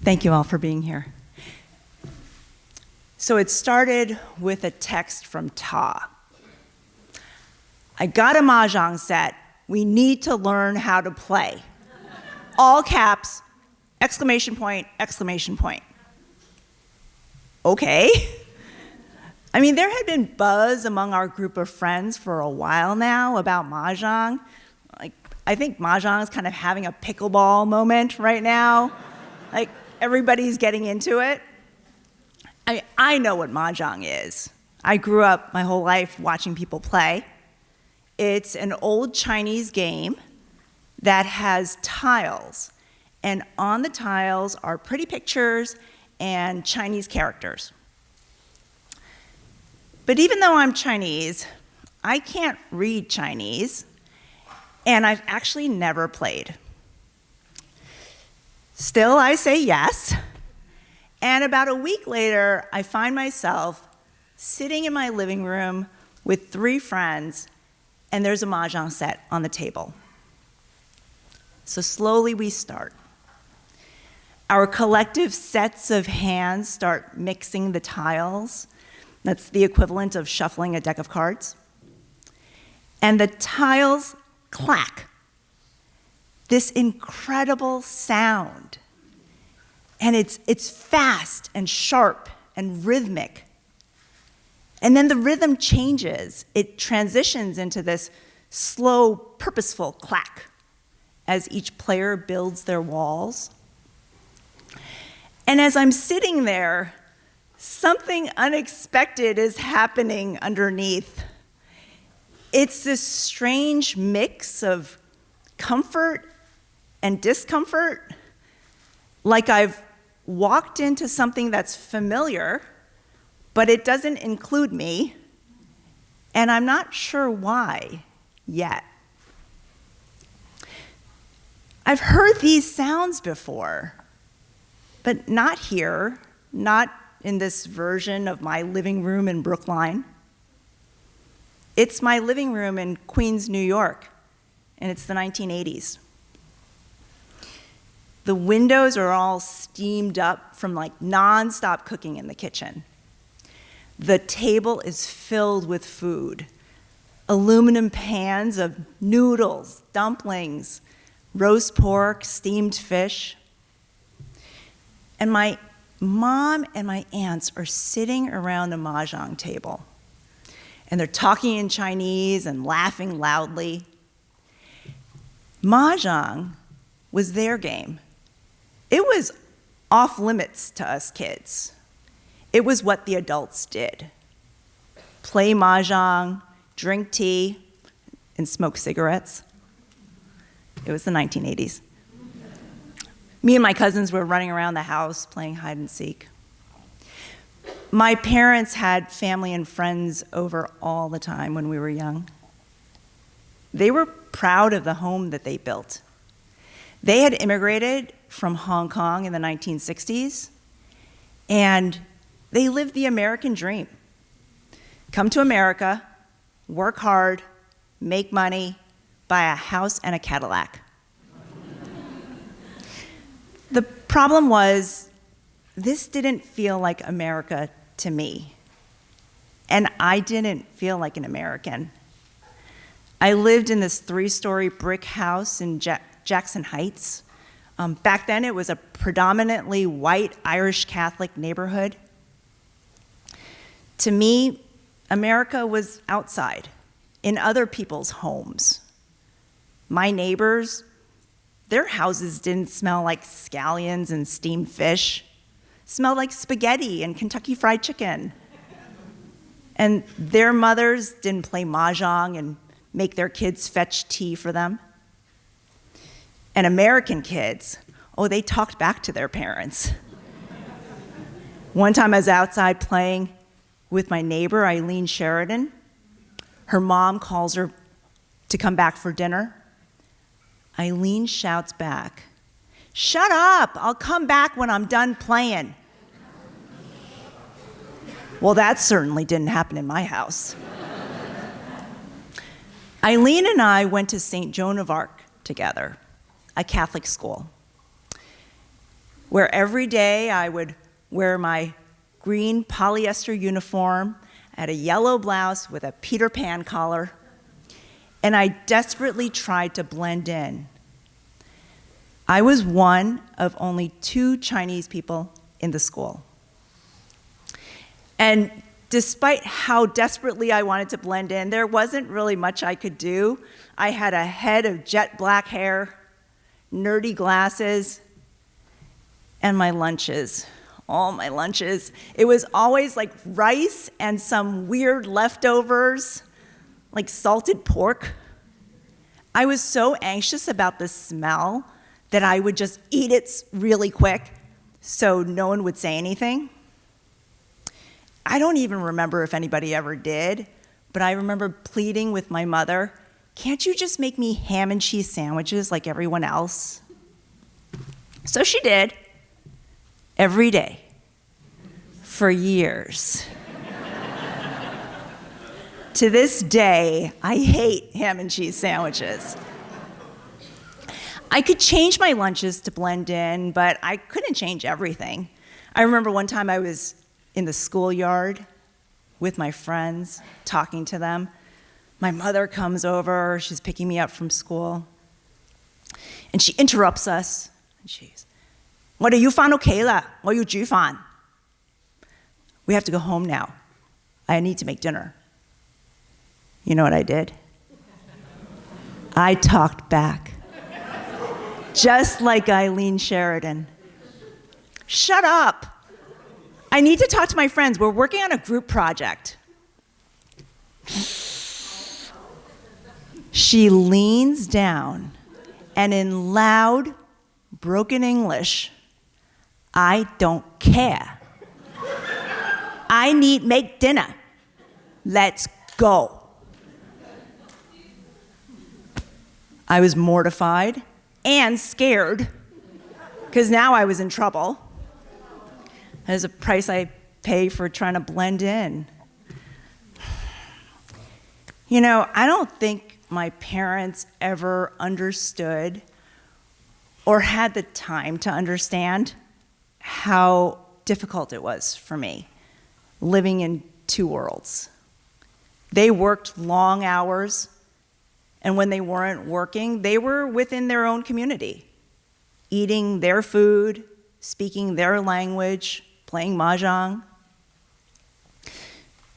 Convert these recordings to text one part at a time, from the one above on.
Thank you all for being here. So it started with a text from Ta. I got a mahjong set. We need to learn how to play. All caps, exclamation point, exclamation point. Okay. I mean, there had been buzz among our group of friends for a while now about mahjong. I think mahjong is kind of having a pickleball moment right now. Everybody's getting into it. I know what mahjong is. I grew up my whole life watching people play. It's an old Chinese game that has tiles, and on the tiles are pretty pictures and Chinese characters. But even though I'm Chinese, I can't read Chinese, and I've actually never played. Still, I say yes, and about a week later, I find myself sitting in my living room with 3 friends, and there's a mahjong set on the table. So slowly we start. Our collective sets of hands start mixing the tiles. That's the equivalent of shuffling a deck of cards. And the tiles clack. This incredible sound. And it's fast and sharp and rhythmic. And then the rhythm changes. It transitions into this slow, purposeful clack as each player builds their walls. And as I'm sitting there, something unexpected is happening underneath. It's this strange mix of comfort and discomfort, like I've walked into something that's familiar, but it doesn't include me, and I'm not sure why yet. I've heard these sounds before, but not here, not in this version of my living room in Brookline. It's my living room in Queens, New York, and it's the 1980s. The windows are all steamed up from nonstop cooking in the kitchen. The table is filled with food. Aluminum pans of noodles, dumplings, roast pork, steamed fish. And my mom and my aunts are sitting around a mahjong table. And they're talking in Chinese and laughing loudly. Mahjong was their game. It was off limits to us kids. It was what the adults did. Play mahjong, drink tea, and smoke cigarettes. It was the 1980s. Me and my cousins were running around the house playing hide and seek. My parents had family and friends over all the time when we were young. They were proud of the home that they built. They had immigrated from Hong Kong in the 1960s, and they lived the American dream. Come to America, work hard, make money, buy a house and a Cadillac. The problem was, this didn't feel like America to me, and I didn't feel like an American. I lived in this 3-story brick house in Jackson Heights. Back then, it was a predominantly white Irish Catholic neighborhood. To me, America was outside, in other people's homes. My neighbors, their houses didn't smell like scallions and steamed fish. Smelled like spaghetti and Kentucky Fried Chicken. And their mothers didn't play mahjong and make their kids fetch tea for them. And American kids, they talked back to their parents. One time I was outside playing with my neighbor, Eileen Sheridan. Her mom calls her to come back for dinner. Eileen shouts back, "Shut up, I'll come back when I'm done playing." Well, that certainly didn't happen in my house. Eileen and I went to St. Joan of Arc together, a Catholic school. where every day I would wear my green polyester uniform, I had a yellow blouse with a Peter Pan collar, and I desperately tried to blend in. I was one of only 2 Chinese people in the school. And despite how desperately I wanted to blend in, there wasn't really much I could do. I had a head of jet black hair, nerdy glasses, and my lunches, all my lunches. It was always like rice and some weird leftovers, like salted pork. I was so anxious about the smell that I would just eat it really quick so no one would say anything. I don't even remember if anybody ever did, but I remember pleading with my mother, "Can't you just make me ham and cheese sandwiches like everyone else?" So she did, every day, for years. To this day, I hate ham and cheese sandwiches. I could change my lunches to blend in, but I couldn't change everything. I remember one time I was in the schoolyard with my friends, talking to them. My mother comes over, she's picking me up from school, and she interrupts us, and she's, "我哋要返屋企啦，我要煮飯." We have to go home now. I need to make dinner. You know what I did? I talked back. Just like Eileen Sheridan. "Shut up. I need to talk to my friends. We're working on a group project." She leans down and in loud, broken English, "I don't care. I need make dinner. Let's go." I was mortified and scared, because now I was in trouble. There's a price I pay for trying to blend in. You know, I don't think my parents ever understood or had the time to understand how difficult it was for me living in 2 worlds. They worked long hours, and when they weren't working, they were within their own community, eating their food, speaking their language, playing mahjong.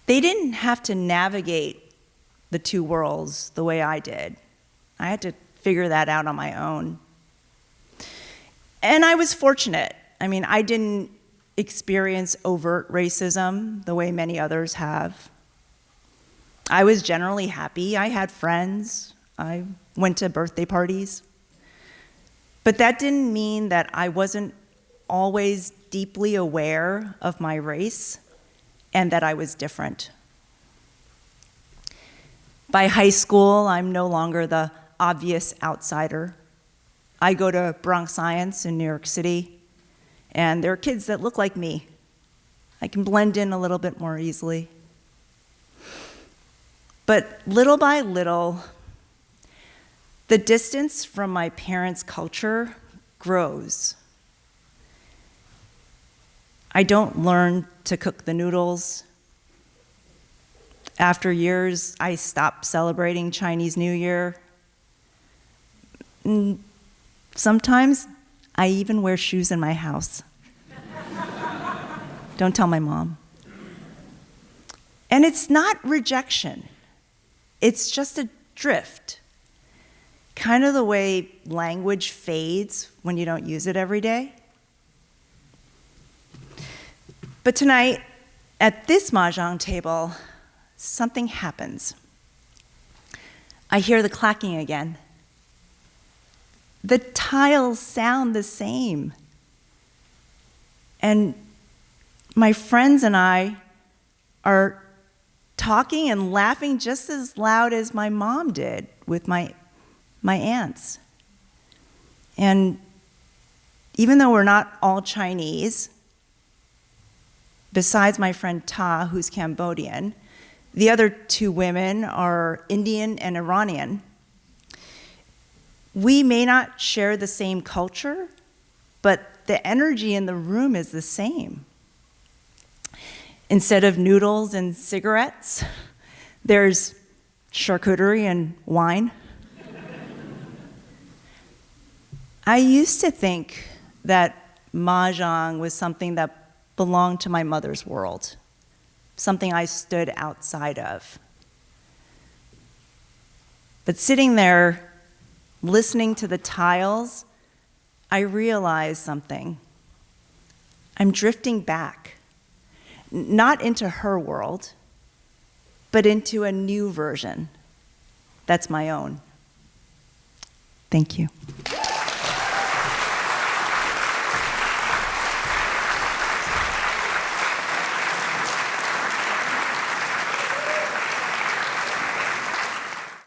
They didn't have to navigate the 2 worlds the way I did. I had to figure that out on my own. And I was fortunate. I mean, I didn't experience overt racism the way many others have. I was generally happy. I had friends. I went to birthday parties. But that didn't mean that I wasn't always deeply aware of my race and that I was different. By high school, I'm no longer the obvious outsider. I go to Bronx Science in New York City, and there are kids that look like me. I can blend in a little bit more easily. But little by little, the distance from my parents' culture grows. I don't learn to cook the noodles. After years, I stopped celebrating Chinese New Year. Sometimes I even wear shoes in my house. Don't tell my mom. And it's not rejection. It's just a drift. Kind of the way language fades when you don't use it every day. But tonight, at this mahjong table, something happens. I hear the clacking again. The tiles sound the same. And my friends and I are talking and laughing just as loud as my mom did with my aunts. And even though we're not all Chinese, besides my friend Ta, who's Cambodian, the other 2 women are Indian and Iranian. We may not share the same culture, but the energy in the room is the same. Instead of noodles and cigarettes, there's charcuterie and wine. I used to think that mahjong was something that belonged to my mother's world, something I stood outside of. But sitting there, listening to the tiles, I realized something. I'm drifting back, not into her world, but into a new version that's my own. Thank you.